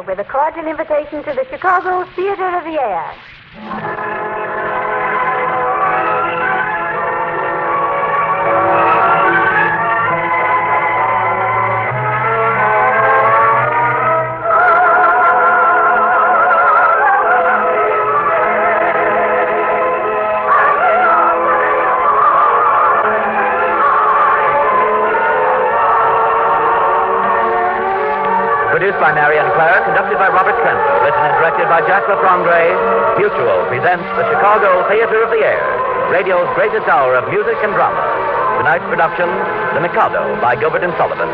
with a cordial invitation to the Chicago Theater of the Air. Produced by Marian Clare, conducted by Robert Trentler, written and directed by Jack LaFrangre, Mutual presents the Chicago Theater of the Air, radio's greatest hour of music and drama. Tonight's production, The Mikado by Gilbert and Sullivan.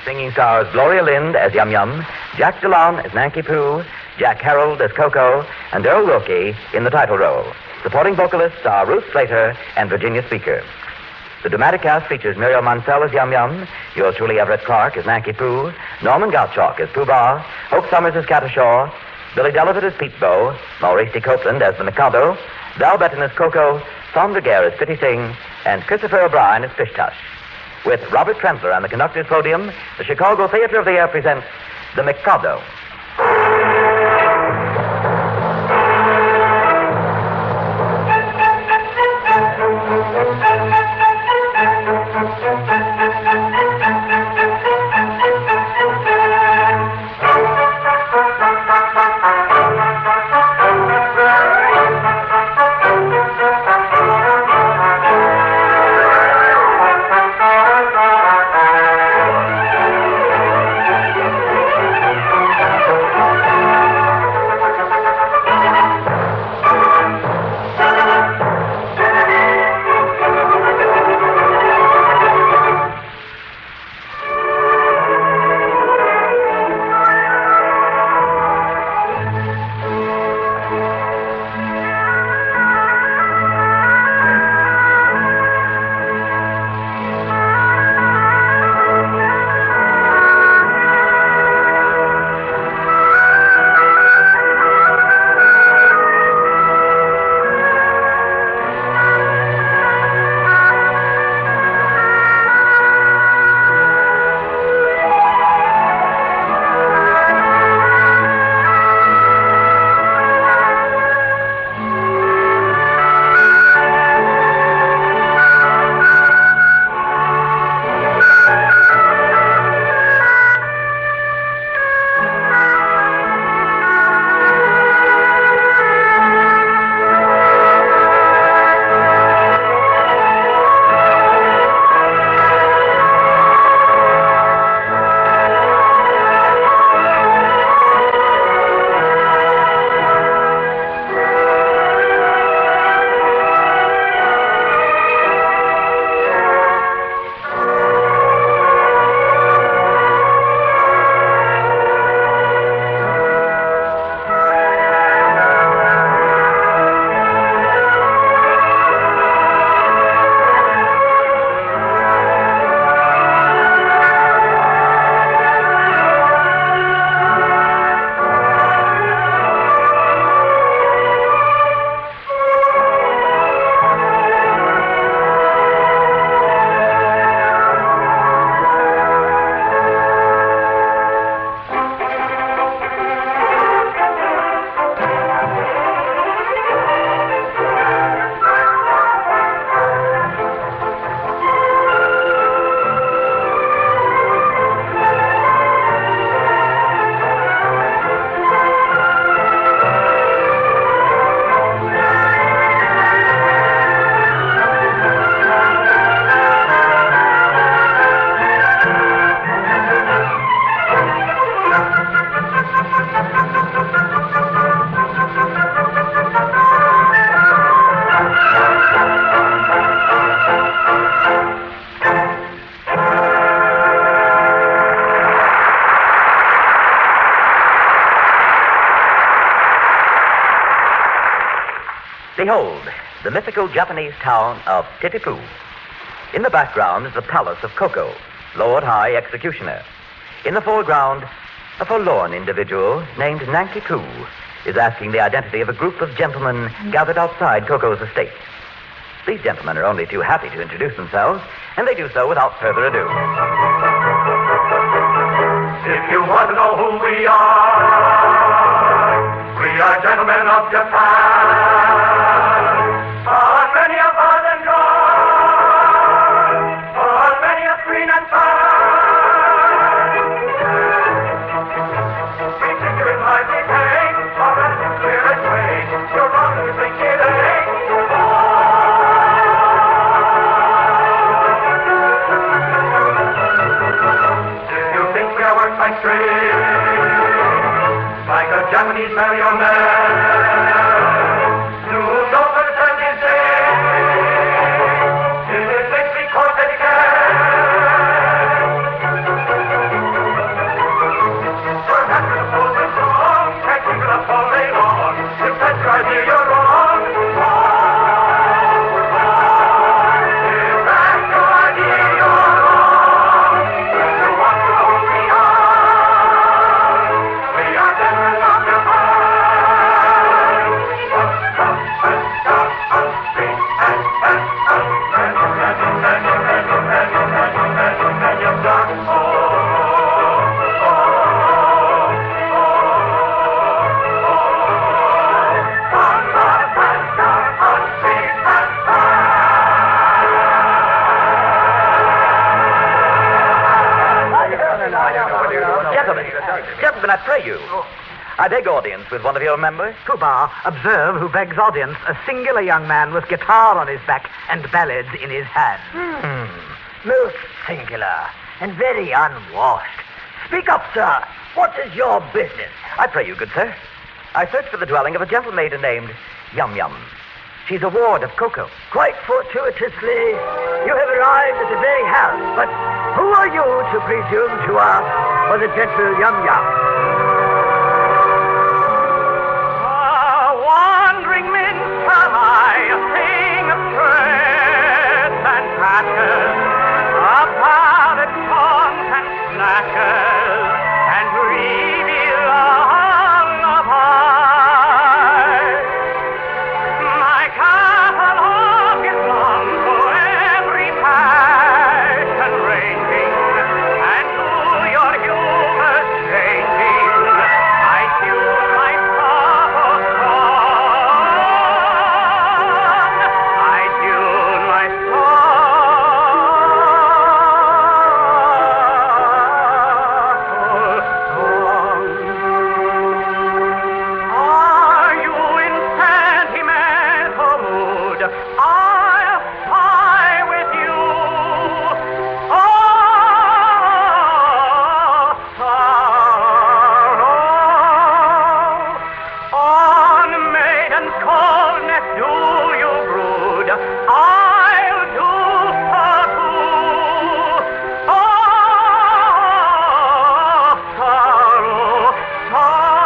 Singing stars Gloria Lind as Yum Yum, Jack DeLon as Nanky Poo, Jack Harold as Coco, and Earl Wilkie in the title role. Supporting vocalists are Ruth Slater and Virginia Speaker. The dramatic cast features Muriel Mansell as Yum Yum, yours truly Everett Clark as Nanky Poo, Norman Gottschalk as Pooh Bah, Hope Summers as Catashaw, Billy Delavat as Pete Bow, Maurice D. Copeland as the Mikado, Val Betton as Coco, Sandra Gare as Pitty Sing, and Christopher O'Brien as Fish Tush. With Robert Trentler on the conductor's podium, the Chicago Theater of the Air presents The Mikado. Behold, the mythical Japanese town of Titipu. In the background is the palace of Coco, Lord High Executioner. In the foreground, a forlorn individual named Nanky Poo is asking the identity of a group of gentlemen gathered outside Coco's estate. These gentlemen are only too happy to introduce themselves, and they do so without further ado. If you want to know who we are gentlemen of Japan. On many a buzz and joy, on many a screen and fire. We think it might be pain, or that it's clear and plain. You're wrong to think it ain't. If you think we are worked like trees, like a Japanese marionette. Gentlemen, I pray you. I beg audience with one of your members. Pooh-Bah, observe who begs audience, a singular young man with guitar on his back and ballads in his hand. Most singular and very unwashed. Speak up, sir. What is your business? I pray you, good sir. I search for the dwelling of a gentle maiden named Yum Yum. She's a ward of Coco. Quite fortuitously, you have arrived at the very house. But who are you to presume to ask for the gentle Yum Yum? Wandering minstrel, I sing of threats and patches, of ballad songs and snatches, and reveal a lullaby. My catalog is long for every passion ranging, and to your humor changing, I tune my sorrow song. I tune my song. Are you in sentimental mood? I'll sigh with you. Oh, sorrow. On maiden's coldness do you brood? I'll do so too. Oh, sorrow, sorrow.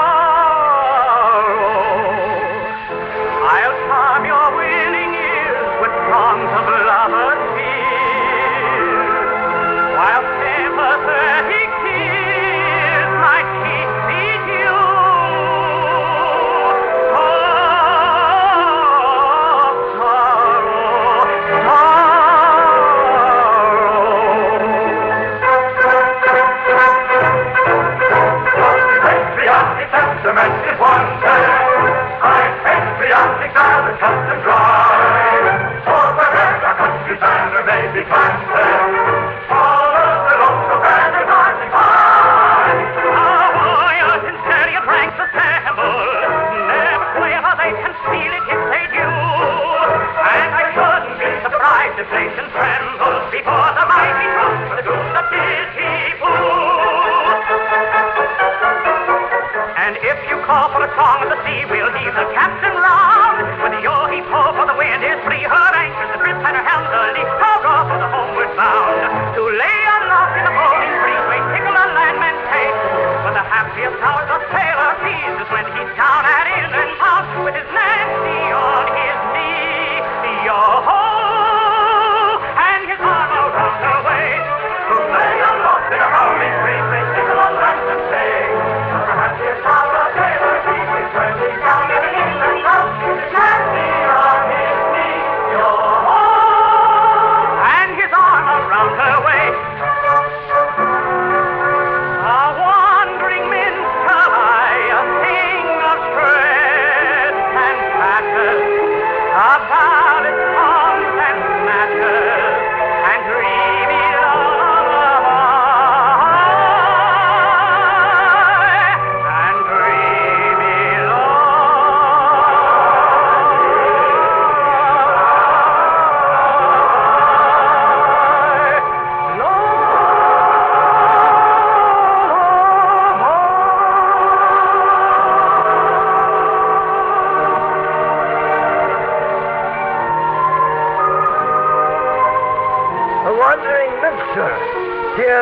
I'll charm your willing ears with songs of lovers' fears, while sympathetic tears my cheek bedew. Oh, sorrow, Patriotic sentiment is wanted. I'm patriotic now the cut and dry. For wherever our country's banner may be planted, all of the local banners are defined. Our warriors in chariot ranks assemble, never swear they can steal it if they do. And I shouldn't be surprised if nations tremble before the mighty troops for the good of Titipu. And if you call for a song of the sea, we'll heave the captain round. With your heave ho, for the wind is free, her anchors, the grip and her helm, the leak, her off for the homeward bound. To lay aloft in the bowling breeze, may tickle a landman's taste. But the happiest hours of sailor seas is when he's down at inland town with his Nancy on his knee. Yo-ho! And his arm around her waist. To lay aloft in a bowling breeze, may tickle a landman's taste. But the happiest hours of sailor seas is when he's down at inland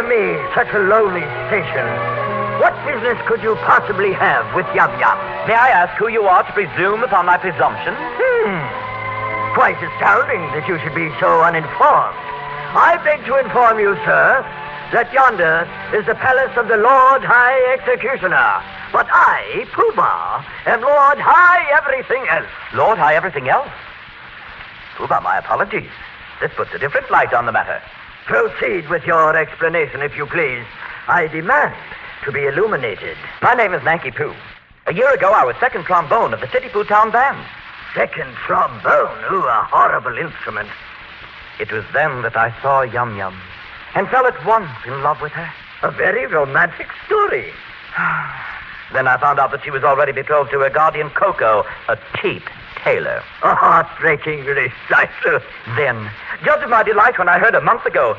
me, such a lowly station. What business could you possibly have with Yum Yum? May I ask who you are to presume upon my presumption? Quite astounding that you should be so uninformed. I beg to inform you, sir, that yonder is the palace of the Lord High Executioner. But I, Pooh Bah, am Lord High Everything Else. Lord High Everything Else? Pooh-Bah, my apologies. This puts a different light on the matter. Proceed with your explanation, if you please. I demand to be illuminated. My name is Nanky Poo. A year ago, I was second trombone of the Titipoo Town Band. Second trombone? Ooh, a horrible instrument. It was then that I saw Yum Yum and fell at once in love with her. A very romantic story. Then I found out that she was already betrothed to her guardian, Coco, a cheap tailor. A heartbreaking recital. Then, judge of my delight when I heard a month ago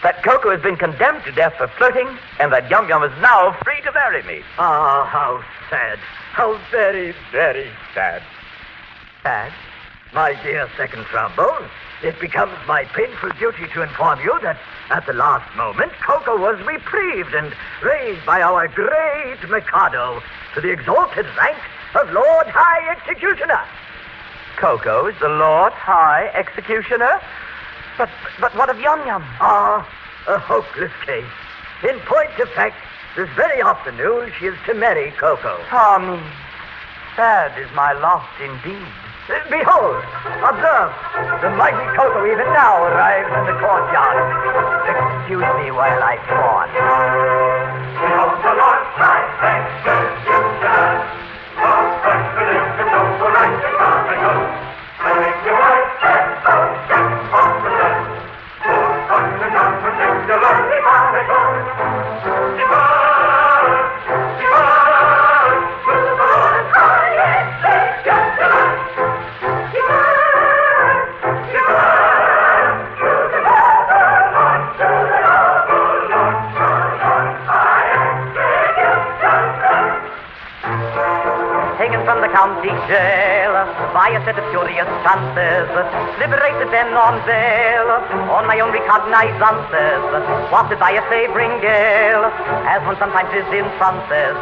that Coco has been condemned to death for flirting and that Yum Yum is now free to marry me. Ah, how sad. How very, very sad. Sad? My dear second trombone, it becomes my painful duty to inform you that at the last moment, Coco was reprieved and raised by our great Mikado to the exalted rank of Lord High Executioner. Coco is the Lord High Executioner? But what of Yum Yum? Ah, a hopeless case. In point of fact, this very afternoon she is to marry Coco. Ah, me. Sad is my lot indeed. Behold, observe, the mighty Coco even now arrives in the courtyard. Excuse me while I fawn. Behold the Lord High Executioner. Oh, excellent, so right and comical. I make your white head, oh, step off the left. Oh, not particularly comical. Depart, depart, to the Lord High Executioner. Taken from the county jail by a set of curious chances, liberated then on bail, on my own recognized answers, wafted by a favoring gale, as one sometimes is in trances,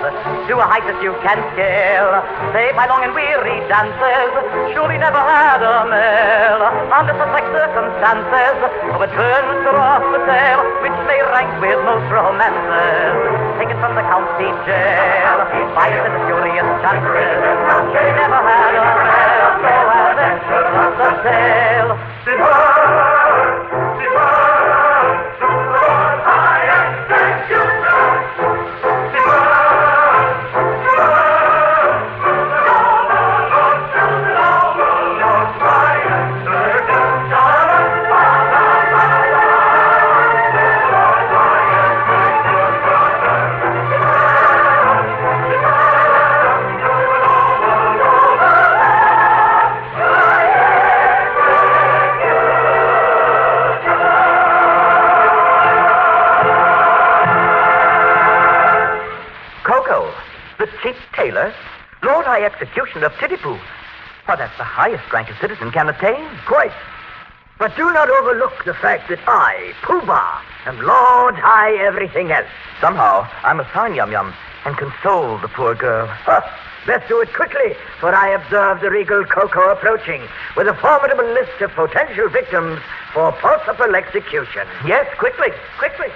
to a height that you can scale, say by long and weary dances, surely never had a male, under such like circumstances, who would turn across the tale, which may rank with most romances, taken from the county jail by a set of curious chances. She never had a male, so adventure was the tale. Depart, depart, to the Lord High Executioner. Depart, depart, to the Lord, to the Lord, High Executioner. Coco, the cheap tailor, Lord High Executioner of Titipoo. Well, that's the highest rank a citizen can attain. Quite. But do not overlook the fact that I, Pooh Bah, am Lord High Everything Else. Somehow, I must find Yum Yum and console the poor girl. Let's do it quickly, for I observe the regal Coco approaching with a formidable list of potential victims for possible execution. Yes, quickly, quickly.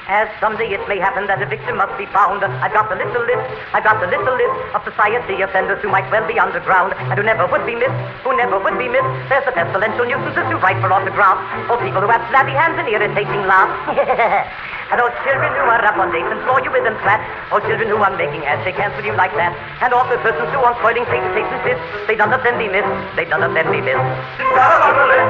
As someday it may happen that a victim must be found, I've got a little list of society offenders who might well be underground, and who never would be missed. There's the pestilential nuisances who write for autographs, or people who have flabby hands and irritating laughs. And those children who are up on dates and floor you with them flat, or children who are making handshake hands with you like that, and also persons who on spoiling Satan's taste and fist, they none of them be missed, She's got 'em on the list,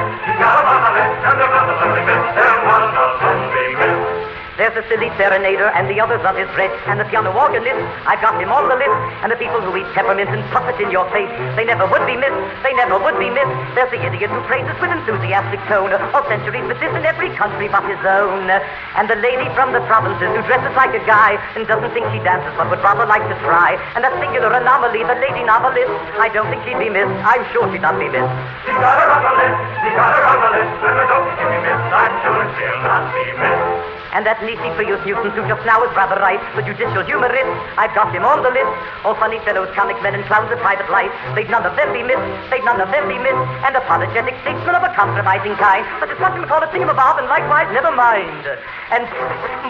and they're one of them be missed. There's the silly serenader and the others of his breast, and the piano organist, I've got him on the list. And the people who eat peppermint and puff it in your face, they never would be missed, they never would be missed. There's the idiot who praises with enthusiastic tone all centuries with this in every country but his own. And the lady from the provinces who dresses like a guy and doesn't think she dances but would rather like to try. And that singular anomaly, the lady novelist, I don't think she'd be missed, I'm sure she'd not be missed. She got her on the list, she got her on the list, and I don't think she'll be missed, I'm sure she'll not be missed. And that Nisi Prius Newton, who just now is rather right, the judicial humorist, I've got him on the list. All funny fellows, comic men, and clowns of private life, they'd none of them be missed, they'd none of them be missed. And apologetic statesmen of a compromising kind, such as what you call a thingamabob, and likewise never mind. And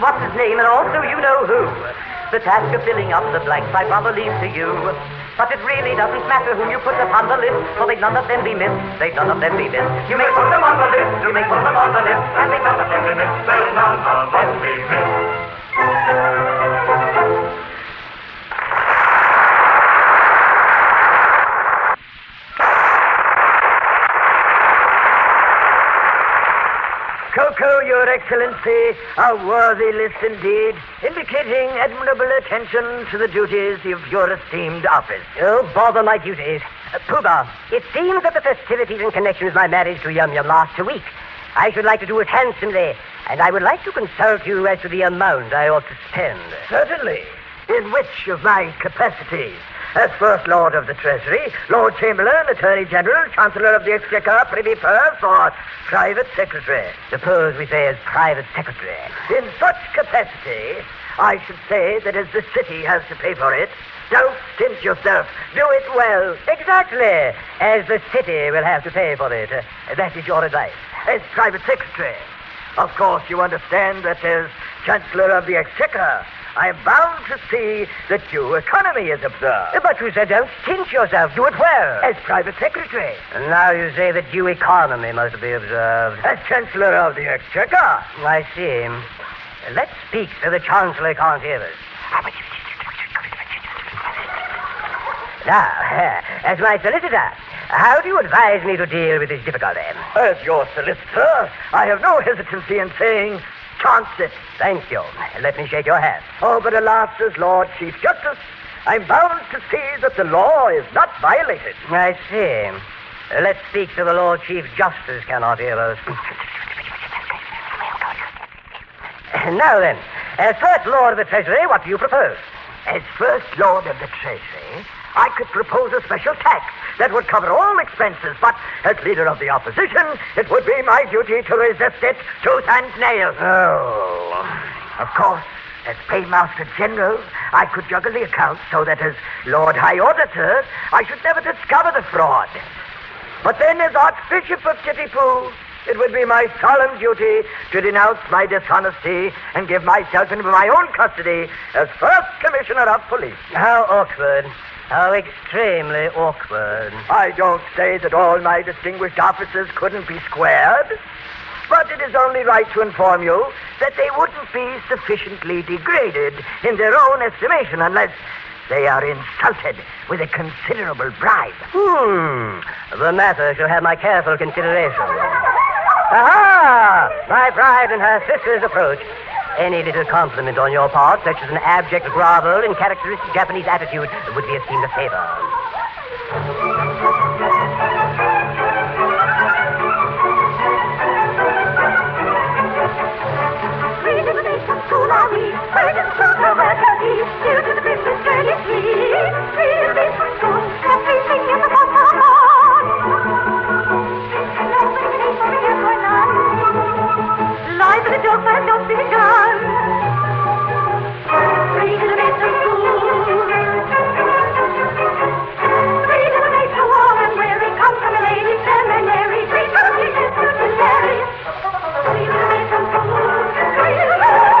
what's his name, and also you know who. The task of filling up the blanks I'd rather leave to you. But it really doesn't matter whom you put upon the list, for they'd none of them be missed, they'd none of them be missed. You may put them on the list, you may put them on the list, and they'd none of them be missed, they'll none of them be missed. Coco, Your Excellency, a worthy list indeed, indicating admirable attention to the duties of your esteemed office. Oh, bother my duties. Poobah, it seems that the festivities in connection with my marriage to Yum Yum last a week. I should like to do it handsomely, and I would like to consult you as to the amount I ought to spend. Certainly. In which of my capacities? As First Lord of the Treasury, Lord Chamberlain, Attorney General, Chancellor of the Exchequer, Privy Purse, or Private Secretary? Suppose we say as private secretary. In such capacity, I should say that as the city has to pay for it, don't stint yourself. Do it well. Exactly. As the city will have to pay for it. That is your advice. As Private Secretary, of course you understand that as Chancellor of the Exchequer, I am bound to see that due economy is observed. But you said don't stint yourself. Do it well. As Private Secretary. And now you say that due economy must be observed. As Chancellor of the Exchequer. I see. Let's speak so the Chancellor can't hear us. Now, as my solicitor, how do you advise me to deal with this difficulty? As your solicitor, I have no hesitancy in saying, chance it. Thank you. Let me shake your hand. Oh, but alas, as Lord Chief Justice, I'm bound to see that the law is not violated. I see. Let's speak so the Lord Chief Justice cannot hear us. Now then, as First Lord of the Treasury, what do you propose? As First Lord of the Treasury, I could propose a special tax that would cover all expenses, but as leader of the opposition, it would be my duty to resist it tooth and nail. Oh. Of course, as Paymaster General, I could juggle the accounts so that as Lord High Auditor, I should never discover the fraud. But then as Archbishop of Tittipoo, it would be my solemn duty to denounce my dishonesty and give myself into my own custody as First Commissioner of Police. How awkward. How extremely awkward. I don't say that all my distinguished officers couldn't be squared, but it is only right to inform you that they wouldn't be sufficiently degraded in their own estimation unless they are insulted with a considerable bribe. The matter shall have my careful consideration. Aha! My bride and her sisters approach. Any little compliment on your part, such as an abject grovel in characteristic Japanese attitude, would be esteemed a favor. Life in a joke that don't be begun. Free to the base of school. Free to the base of war and weary. Come from a ladies' seminary. Free to the base of Cincinnati. Free to the base of school. Free to the base.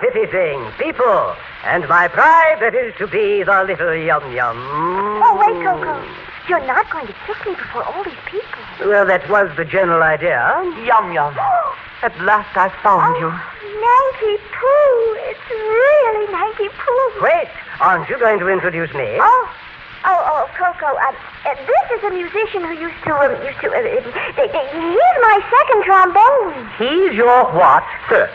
pity thing, people, and my pride that is to be the little Yum-Yum. Oh, wait, Coco. You're not going to kiss me before all these people. Well, that was the general idea. Yum-Yum. At last I found you. Nanky Poo. It's really Nanky Poo. Wait, aren't you going to introduce me? Oh, Coco. This is a musician who used to. He's my second trombone. He's your what? Sir,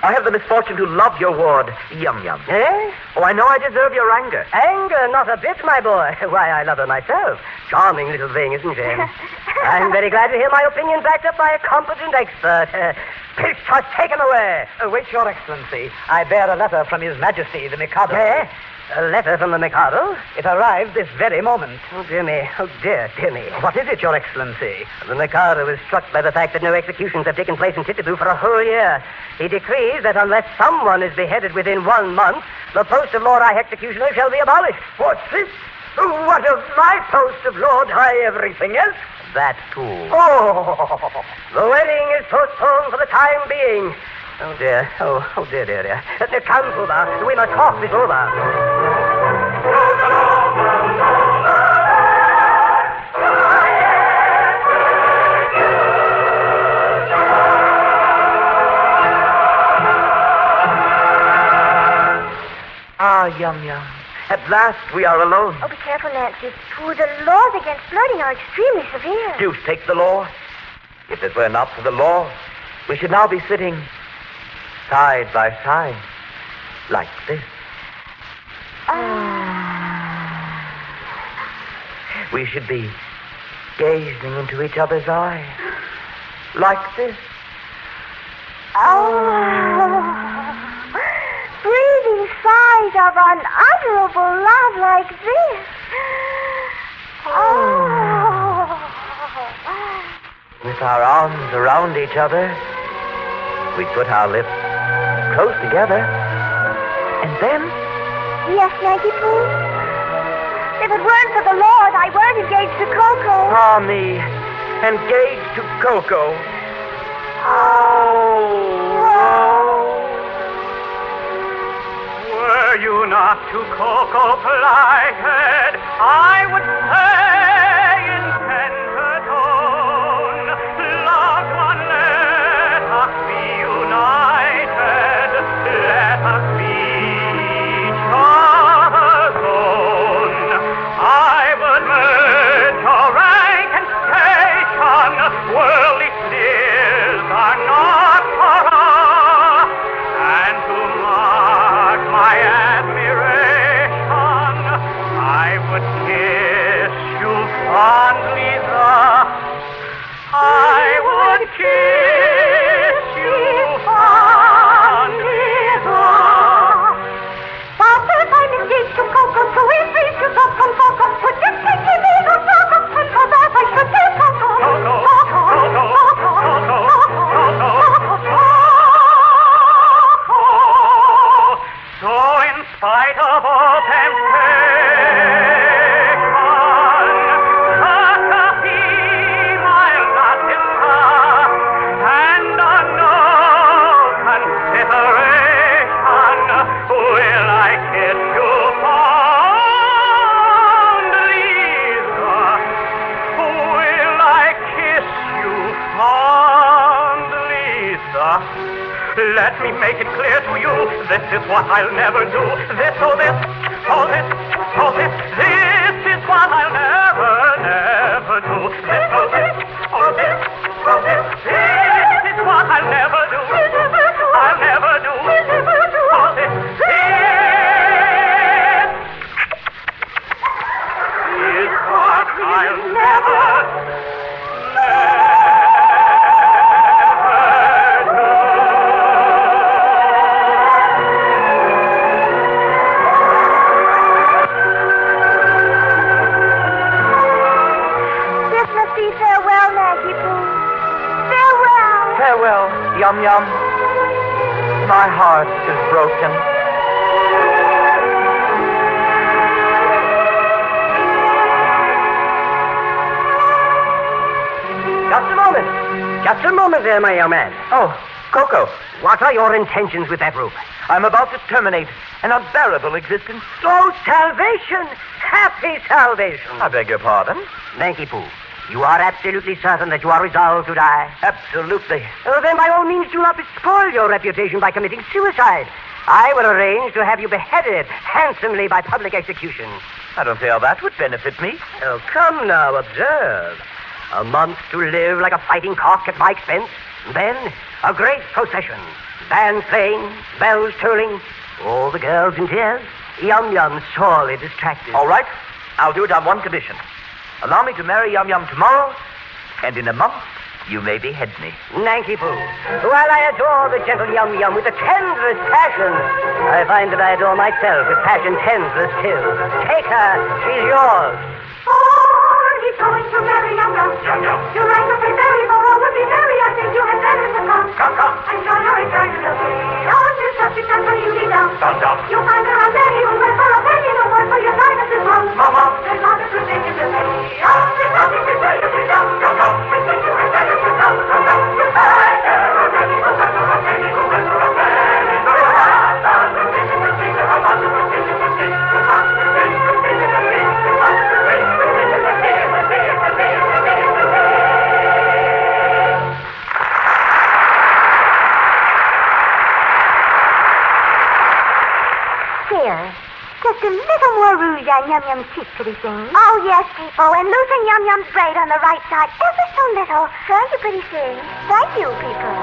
I have the misfortune to love your ward, Yum-Yum. Eh? Oh, I know I deserve your anger. Anger, not a bit, my boy. Why, I love her myself. Charming little thing, isn't she? I'm very glad to hear my opinion backed up by a competent expert. Pilchot, take him away. Wait, Your Excellency. I bear a letter from His Majesty, the Mikado. Eh? A letter from the Mikado? It arrived this very moment. Oh, dear me. Oh, dear me. What is it, Your Excellency? The Mikado is struck by the fact that no executions have taken place in Titibu for a whole year. He decrees that unless someone is beheaded within 1 month, the post of Lord High Executioner shall be abolished. What's this? What of my post of Lord High everything else? That too. Oh, The wedding is postponed for the time being. Oh, dear. Oh, dear. Now, come, Pooba. We must talk this over. Ah, Yum-Yum. At last we are alone. Oh, be careful, Nancy. The laws against flirting are extremely severe. Deuce take the law. If it were not for the law, we should now be sitting side by side, like this. We should be gazing into each other's eyes, like this. Breathing sighs of unutterable love like this. With our arms around each other, we put our lips close together, and then... Yes, Yankee Poo? If it weren't for the Lord, I weren't engaged to Coco. Ah, me, engaged to Coco. Were you not to Coco plighted, I would say in tender tone, loved one, let us be united, let us be each other's own. I would merge your rank and station, worldly spheres are not for us, and to mark my admiration, I would kiss you fondly thus. I would kiss you fondly thus. Father, I'm engaged to Coco, so if please to go from Coco, put this thing in me, go Coco, because as I should say Coco. So in spite of all temptation, Cockapee, I'll not discuss, and on no consideration will I kiss you fondly thus. Will I kiss you fondly thus? Let me make it clear to you, this is what I'll never do. This, oh this, oh this, oh this, this is what I'll never do. This, oh this, oh this, oh this, this is what I'll never do. I'll never do. Oh this, this is what I'll never do. Farewell, Yum-Yum. My heart is broken. Just a moment there, my young man. Oh, Coco, What are your intentions with that rope? I'm about to terminate an unbearable existence. Oh, salvation! Happy salvation! I beg your pardon? Nanky Poo, you are absolutely certain that you are resolved to die? Absolutely. Then by all means do not spoil your reputation by committing suicide. I will arrange to have you beheaded handsomely by public execution. I don't see how that would benefit me. Oh, come now, observe. A month to live like a fighting cock at my expense. Then a great procession. Band playing, bells tolling, all the girls in tears. Yum-Yum sorely distracted. All right, I'll do it on one condition. Allow me to marry Yum-Yum tomorrow, and in a month, you may behead me. Nanky Poo, while I adore the gentle Yum-Yum with the tenderest passion, I find that I adore myself with passion tenderest too. Take her, she's yours. Oh, he's going to marry Yum-Yum. Yum-Yum. You like to be very, but what would be very? I think you had better to come. Come. I'm sure you're excited to be on this subject until you be down. Dum. You'll find her out there, he will wait for a penny, no more for your time at this one. Mama. There's nothing to think in the day. On this subject is ready to be down. Come. We think you had better to come. You find her already, but wait for a penny, who went for a penny. So your heart down the thing to see, the heart to see, the thing to heart to see, the thing to see, the heart to see, the thing to see, the thing to see, the thing to see, the thing. Here, just a little more rouge on Yum-Yum's cheek, pretty thing. Oh, yes, people, and loosen Yum-Yum's braid on the right side ever so little. Thank you, pretty thing. Thank you, people.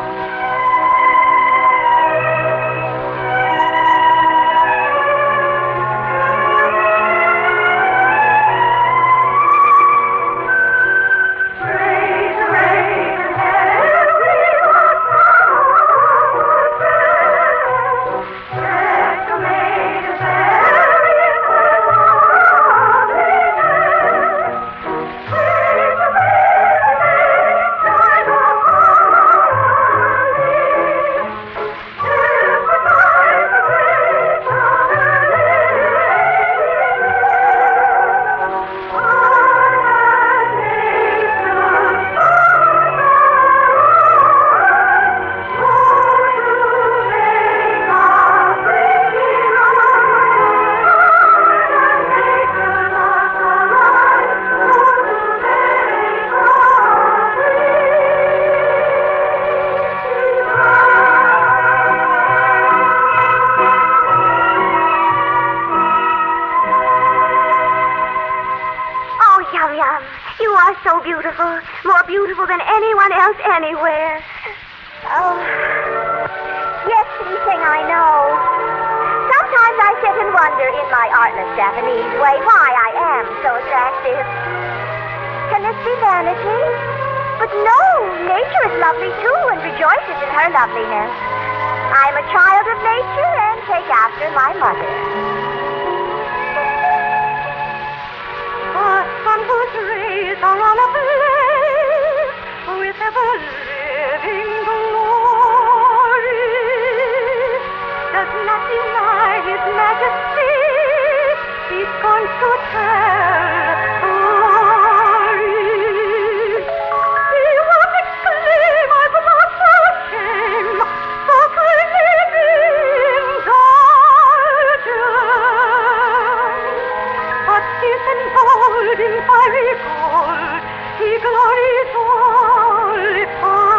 So beautiful, more beautiful than anyone else anywhere. Oh, yes, pretty thing, I know. Sometimes I sit and wonder in my artless Japanese way why I am so attractive. Can this be vanity? But no, nature is lovely too and rejoices in her loveliness. I'm a child of nature and take after my mother. Sun whose rays are on a blaze with ever-living glory does not deny his majesty. He's going to tell stories. He won't exclaim, I've lost for shame, so freely indulgent. But he's enfolded in fiery gold, he glories all effulgent.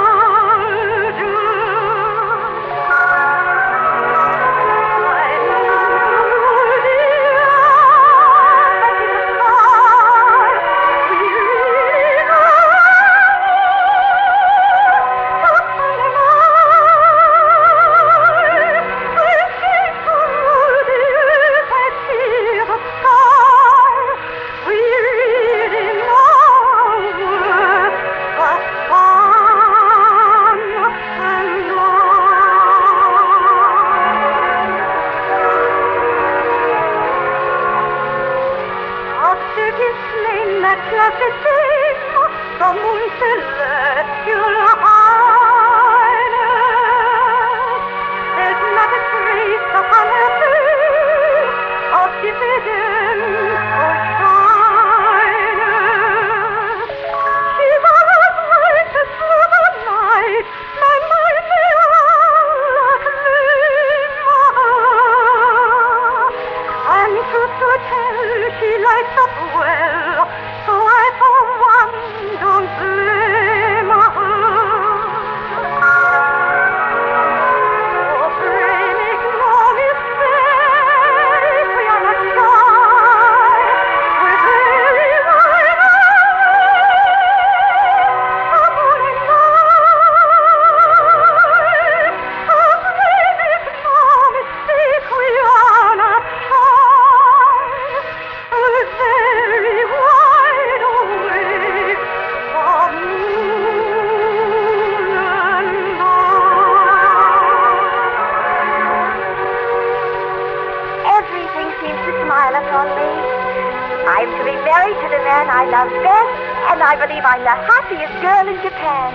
I believe I'm the happiest girl in Japan.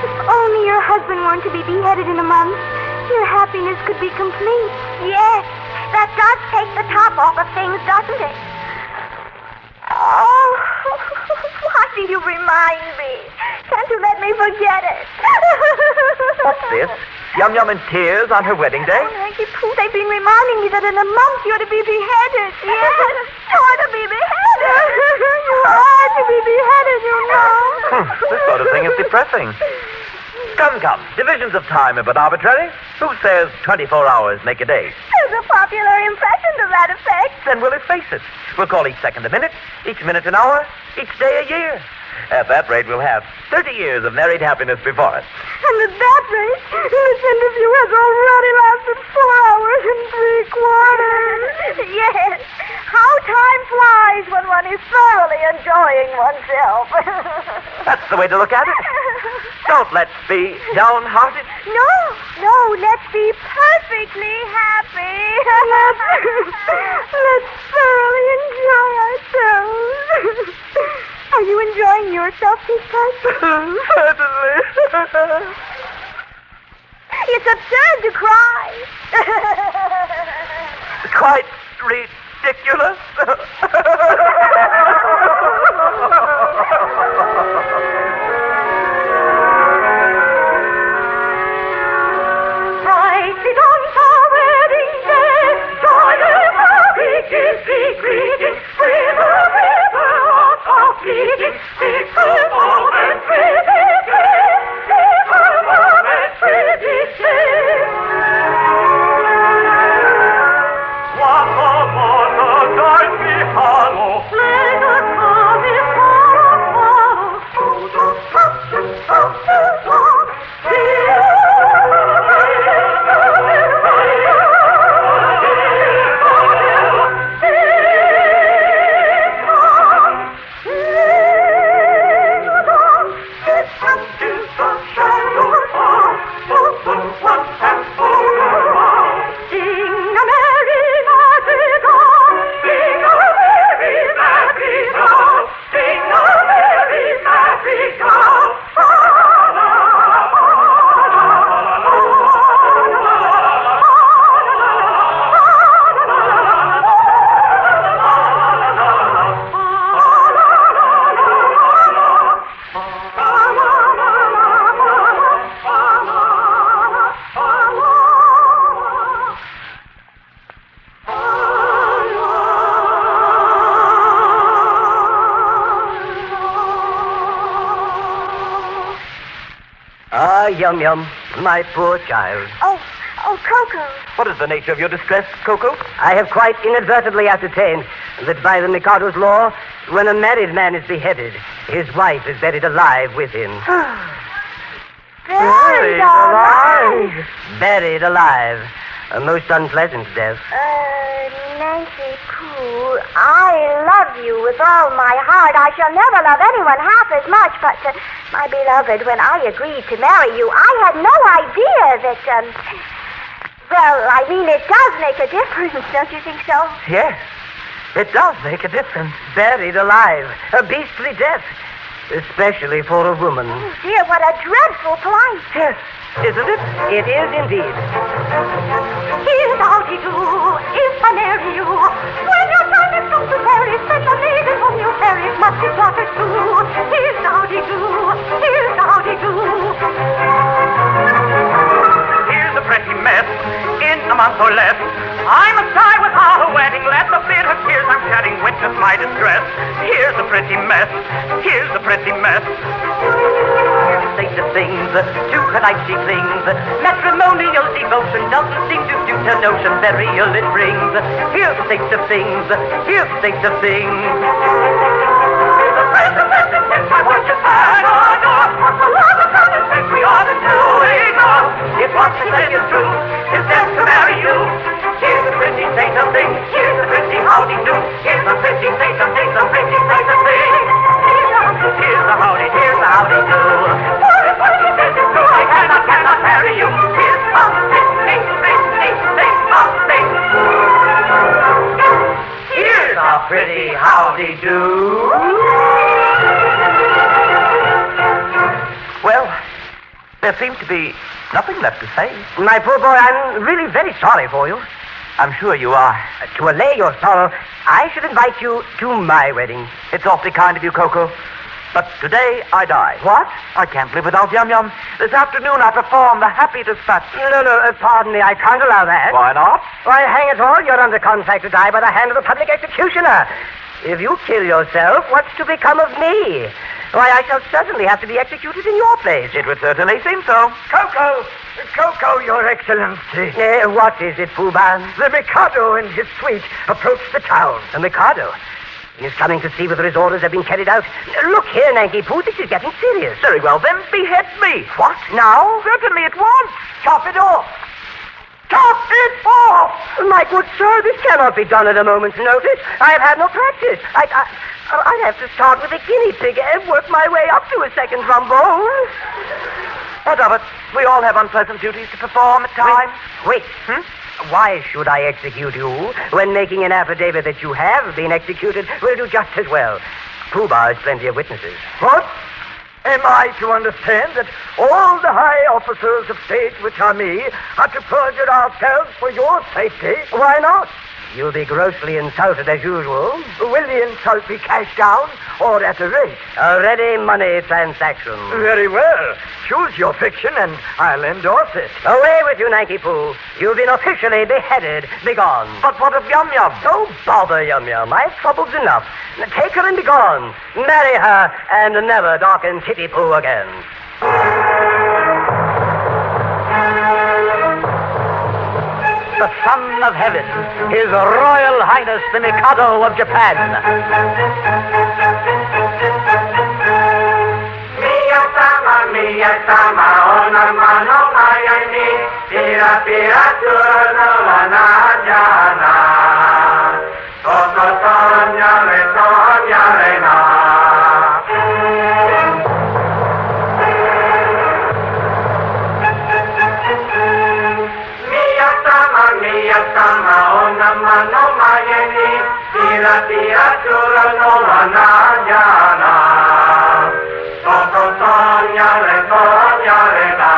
If only your husband weren't to be beheaded in a month, your happiness could be complete. Yes, that does take the top off of things, doesn't it? Oh, why do you remind me? Can't you let me forget it? What's this? Yum Yum in tears on her wedding day? Oh, Nancy Pooh, they've been reminding me that in a month you're to be beheaded. Yes, you're to be beheaded. You are to be beheaded, you know. This sort of thing is depressing. Come. Divisions of time are but arbitrary. Who says 24 hours make a day? There's a popular impression to that effect. Then we'll efface it. We'll call each second a minute, each minute an hour, each day a year. At that rate, we'll have 30 years of married happiness before us. And at that rate, this interview has already lasted 4 hours and 3/4. Yes. How time flies when one is thoroughly enjoying oneself. That's the way to look at it. Don't let's be downhearted. No, let's be perfectly happy. Let's thoroughly enjoy ourselves. Are you enjoying yourself, Peacock? Certainly. It's absurd to cry. Quite ridiculous. Brightly dawns our wedding day, joy and happy kiss be greeting, river of fleeting, people warm and pretty day, people warm and pretty day. Water, guide me hollow. Let us come in Yum Yum, my poor child. Oh, Coco. What is the nature of your distress, Coco? I have quite inadvertently ascertained that by the Mikado's law, when a married man is beheaded, his wife is buried alive with him. Buried alive. Buried alive. A most unpleasant death. Nancy Pooh, I love you with all my heart. I shall never love anyone half as much, but, my beloved, when I agreed to marry you, I had no idea that, well, I mean, it does make a difference, don't you think so? Yes, it does make a difference. Buried alive. A beastly death. Especially for a woman. Oh, dear, what a dreadful plight. Yes, isn't it? It is indeed. Here's how to do if I marry you. When your time has come to marry, send a maiden whom you cherish must be daughter too. Here's how to do. Here's how to do. Here's a pretty mess in a month or less. I must die without a wedding. Let the bitter tears I'm shedding witness my distress. Here's a pretty mess. Here's a pretty mess. State of things, to her night she clings. Matrimonial devotion doesn't seem to suit her notion. Burial it brings. Here's the state of things. Here's the state of things. The friend of message I want you back on off. A lot of brothers think we ought to do enough. If what they say is true, is them to marry you. Here's the pretty state of things. Here's the pretty howdy-do. Here's the pretty state of things. The pretty state of things. Here's the howdy. Here's the howdy-do. For if what you said is true, I cannot marry you. Here's the pretty state of things. Here's a pretty howdy-do. There seems to be nothing left to say. My poor boy, I'm really very sorry for you. I'm sure you are. To allay your sorrow, I should invite you to my wedding. It's awfully kind of you, Coco. But today I die. What? I can't live without Yum Yum. This afternoon I perform the Happy Dispatch. No, pardon me, I can't allow that. Why not? Why, hang it all, you're under contract to die by the hand of the public executioner. If you kill yourself, what's to become of me? Why, I shall certainly have to be executed in your place. It would certainly seem so. Coco, Your Excellency. What is it, Pooh-Bah? The Mikado and his suite approach the town. The Mikado? He is coming to see whether his orders have been carried out. Look here, Nanky Pooh, this is getting serious. Very well, then behead me. What? Now? Certainly at once. Chop it off! Chop it off! My good sir, this cannot be done at a moment's notice. I have had no practice. I'd have to start with a guinea pig and work my way up to a second trombone. What of it? We all have unpleasant duties to perform at times. Wait. Why should I execute you when making an affidavit that you have been executed will do just as well? Pooh-Bah has plenty of witnesses. What? Am I to understand that all the high officers of state which are me are to perjure ourselves for your safety? Why not? You'll be grossly insulted as usual. Will the insult be cashed down or at a rate? A ready money transaction. Very well. Choose your fiction and I'll endorse it. Away with you, Nanky Pooh. You've been officially beheaded. Begone. But what of Yum Yum? Don't bother, Yum Yum. I've troubles enough. Take her and begone. Marry her and never darken Titty Pooh again. The Son of Heaven, His Royal Highness the Mikado of Japan. Miyasama, onamano mayani, pira pira turno vanajana. Toto Sonya Rena. Miyasama, onamano mayani, pira pira turno vanajana. Toto Sonya Rena.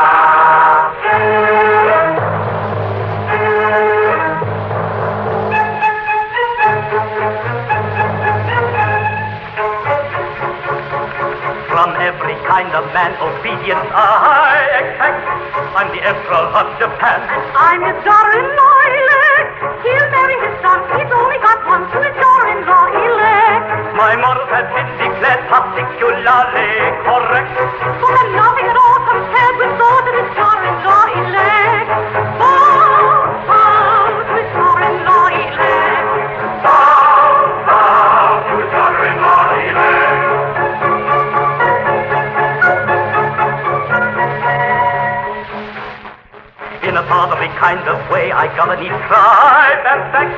From every kind of man, obedience I expect. I'm the Emperor of Japan. I'm his daughter-in-law elect. He'll marry his son. He's only got one to his daughter-in-law elect. My morals have been declared particularly correct. For the nothing at all compared with those of his daughter-in-law elect. Bow to his daughter-in-law elect. Bow to his daughter-in-law elect. In a fatherly kind of way, I govern each tribe and sect.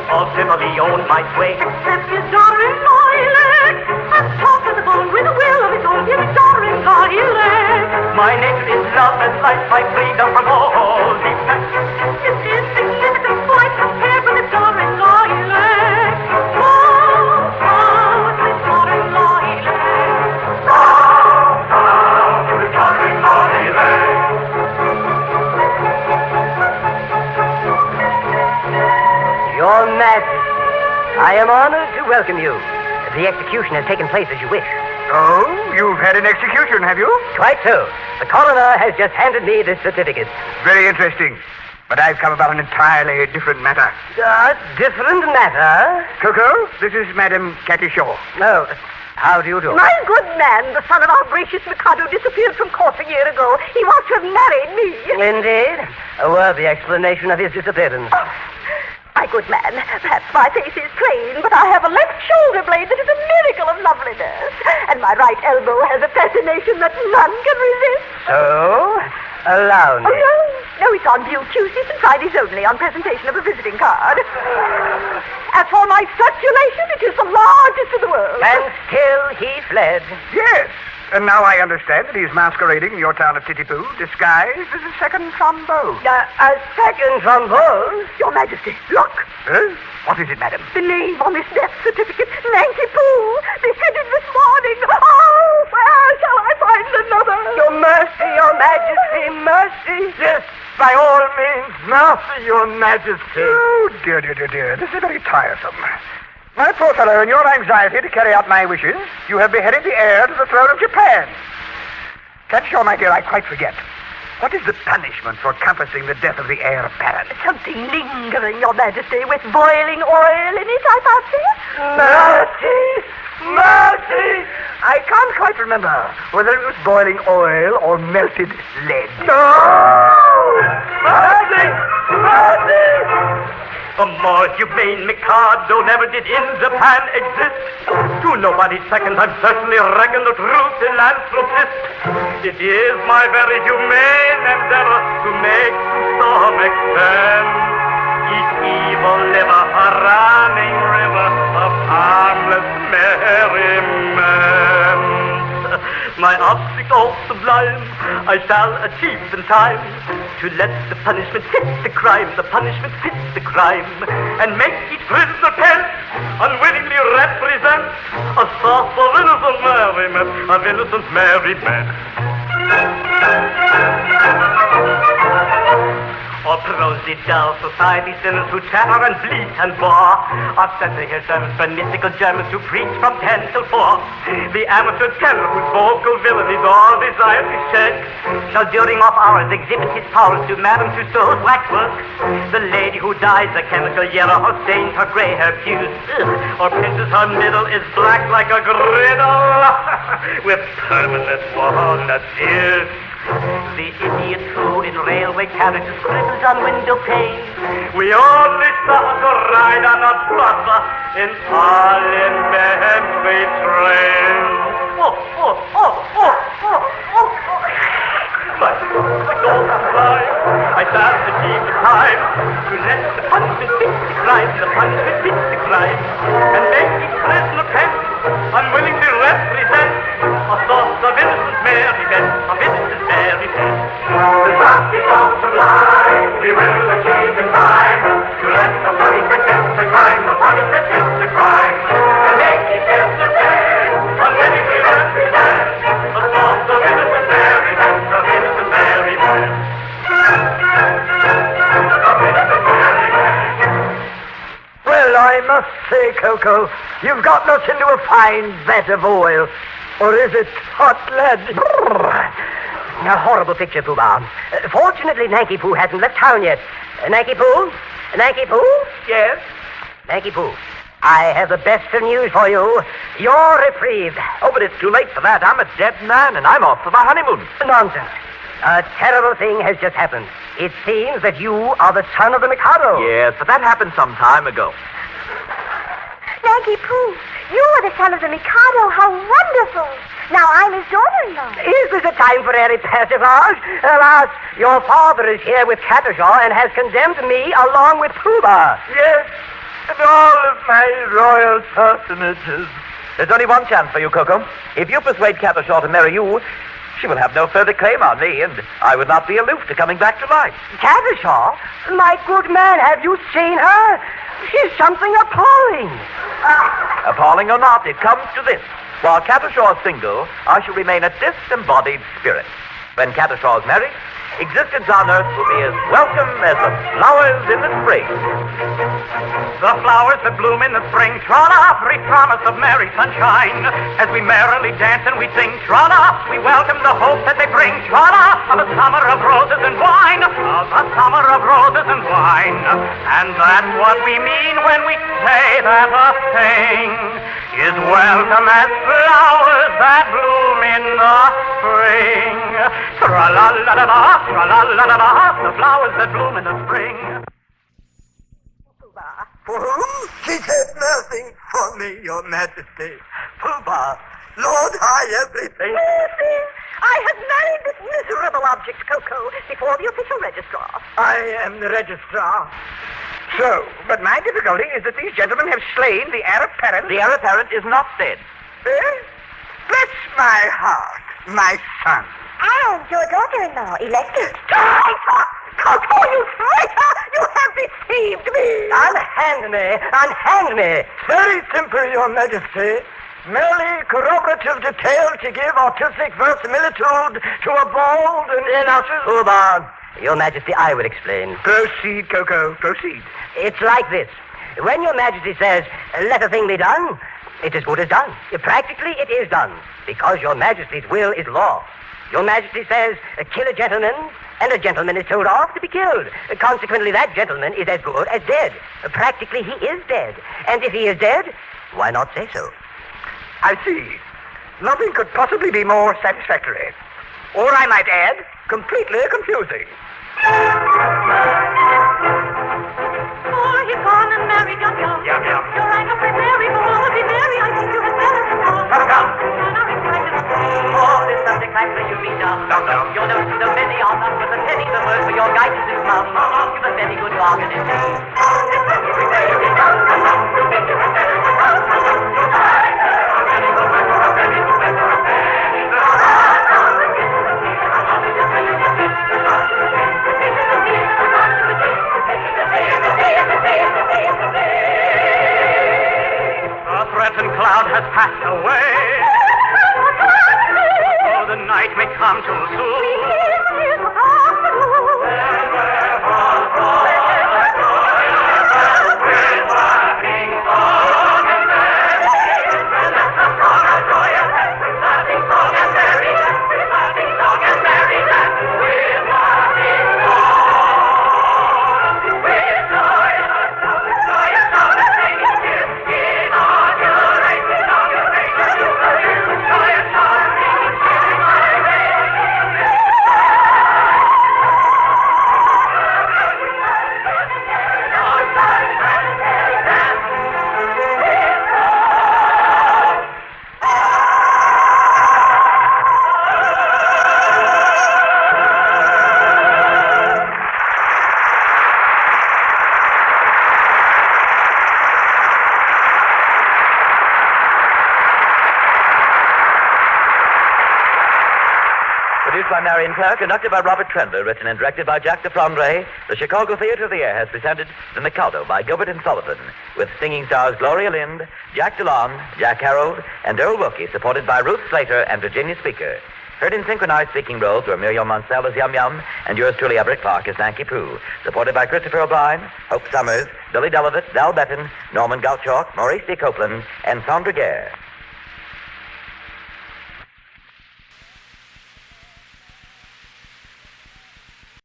All civilly own my sway. Except his daughter-in-law elect. As tough as a bone with a will of his own, his daughter-in-law elect. My nature is love and life, my freedom from all defects. His insignificant flight compared with his daughter-in-law elect. Bow to his daughter-in-law elect. Bow to his daughter-in-law elect. Your Majesty, I am honored to welcome you. The execution has taken place as you wish. Oh, you've had an execution, have you? Quite so. The coroner has just handed me this certificate. Very interesting. But I've come about an entirely different matter. Different matter? Coco, this is Madame Catishaw. No. How do you do? My good man, the son of our gracious Mikado, disappeared from court a year ago. He was to have married me. Indeed. A worthy explanation of his disappearance. My good man, perhaps my face is plain, but I have a left shoulder blade that is a miracle of loveliness. And my right elbow has a fascination that none can resist. So, allow me. Oh, no, it's on view Tuesdays and Fridays only on presentation of a visiting card. As for my circulation, it is the largest in the world. And still he fled. Yes. And now I understand that he's masquerading in your town of Titipoo, disguised as a second trombone. A second trombone? Your Majesty, look. Huh? What is it, madam? The name on this death certificate, Nanky Pooh, beheaded this morning. Oh, where shall I find another? Your mercy, Your Majesty. Mercy! Yes, by all means, mercy, your majesty. Oh, dear. This is very tiresome. My poor fellow, in your anxiety to carry out my wishes, you have beheaded the heir to the throne of Japan. Catshaw, my dear, I quite forget. What is the punishment for compassing the death of the heir apparent? Something lingering, Your Majesty, with boiling oil in it, I fancy. Mercy! I can't quite remember whether it was boiling oil or melted lead. No! Mercy! A more humane Mikado never did in Japan exist. To nobody's second, I'm certainly reckon the true philanthropist. It is my very humane endeavor to make to some extent each evil liver a running river of harmless merriment. My object all sublime I shall achieve in time, to let the punishment fit the crime, the punishment fit the crime, and make each prisoner pent unwittingly represent a source of innocent merriment, of innocent merriment. Or prosy dull society sinners who chatter and bleat and bore, or censorship Germans, but mystical Germans who preach from 10 till 4. The amateur tenor whose vocal villainies all desire to shed shall during off hours exhibit his powers to Madame Tussauds waxwork. The lady who dyes a chemical yellow or stains her grey hair fused, or pinches her middle is black like a griddle with permanent walnut ears. The idiot who in railway carriages scribbles on window panes. We only suffer to ride on a bus in parliamentary trains. But don't cry. I shall achieve the time to let the punishment fit the crime, the punishment fit the crime, and make each prisoner pent unwillingly represent a source of innocent merriment, of innocent merriment. The justice of sublime, we will achieve in time, to let the punishment fit the crime, the punishment fit the crime, and make each prisoner pent unwillingly represent a source of innocent merriment, of innocent merriment. Well, I must say, Coco, you've gotten us into a fine vat of oil. Or is it hot lead? A horrible picture, Pooh-Bah. Fortunately, Nanky Poo hasn't left town yet. Nanky Poo? Nanky Poo? Yes? Nanky Poo, I have the best of news for you. You're reprieved. Oh, but it's too late for that. I'm a dead man, and I'm off for my honeymoon. Nonsense. A terrible thing has just happened. It seems that you are the son of the Mikado. Yes, but that happened some time ago. Nanky Poo, you are the son of the Mikado. How wonderful. Now I'm his daughter-in-law. Is this a time for airy persiflage? Alas, your father is here with Cattershaw and has condemned me along with Pooh-Bah. Yes, and all of my royal personages. There's only one chance for you, Coco. If you persuade Cattershaw to marry you, she will have no further claim on me, and I would not be aloof to coming back to life. Cattershaw? My good man, have you seen her? She's something appalling. Appalling or not, it comes to this. While Cattershaw is single, I shall remain a disembodied spirit. When Cattershaw is married, existence on earth will be as welcome as the flowers in the spring. The flowers that bloom in the spring, Trot-off, promise of merry sunshine. As we merrily dance and we sing, Trot-off, we welcome the hope that they bring. Trot-off, of a summer of roses and wine, of a summer of roses and wine. And that's what we mean when we say that a thing is welcome as flowers that bloom in the spring. Tra-la-la-la-la, tra-la-la-la-la, the flowers that bloom in the spring. For whom? She said nothing for me, Your Majesty. Pooh-Bah, Lord High Everything. I have married this miserable object, Coco, before the official registrar. I am the registrar. So, but my difficulty is that these gentlemen have slain the heir apparent. The heir apparent is not dead. Eh? Bless my heart, my son. And your daughter-in-law, elected. Coco, you traitor! You have deceived me! Unhand me! Unhand me! Very simple, Your Majesty. Merely corroborative detail to give artistic verisimilitude to a bald and inauspicious... Poobah, Your Majesty, I will explain. Proceed, Coco, proceed. It's like this. When Your Majesty says, let a thing be done, it's as good as done. Practically, it is done, because Your Majesty's will is law. Your Majesty says, kill a gentleman, and a gentleman is told off to be killed. Consequently, that gentleman is as good as dead. Practically, he is dead. And if he is dead, why not say so? I see. Nothing could possibly be more satisfactory. Or I might add, completely confusing. Oh, he's gone and married Yum Yum. Yum Yum. You're right up with Mary, but all be merry. I think you had better come. Come. And I'm excited to say. Oh, this subject I pray you be dumb. Dumb. Your notions of many are none, but a penny's a word for your guidance is mum. Give a very good bargain indeed. The threatened cloud has passed away. Oh, the night may come too soon. Produced by Marion Clare, conducted by Robert Trendler, written and directed by Jack de Fromgrey, the Chicago Theatre of the Air has presented The Mikado by Gilbert and Sullivan, with singing stars Gloria Lind, Jack DeLong, Jack Harold, and Earl Wilkie, supported by Ruth Slater and Virginia Speaker. Heard in synchronized speaking roles were Miriam Mansell as Yum Yum, and yours truly, Everett Clark, as Sankey Pooh, supported by Christopher O'Brien, Hope Summers, Billy Delavat, Val Betton, Norman Goutchalk, Maurice D. Copeland, and Sandra Gare.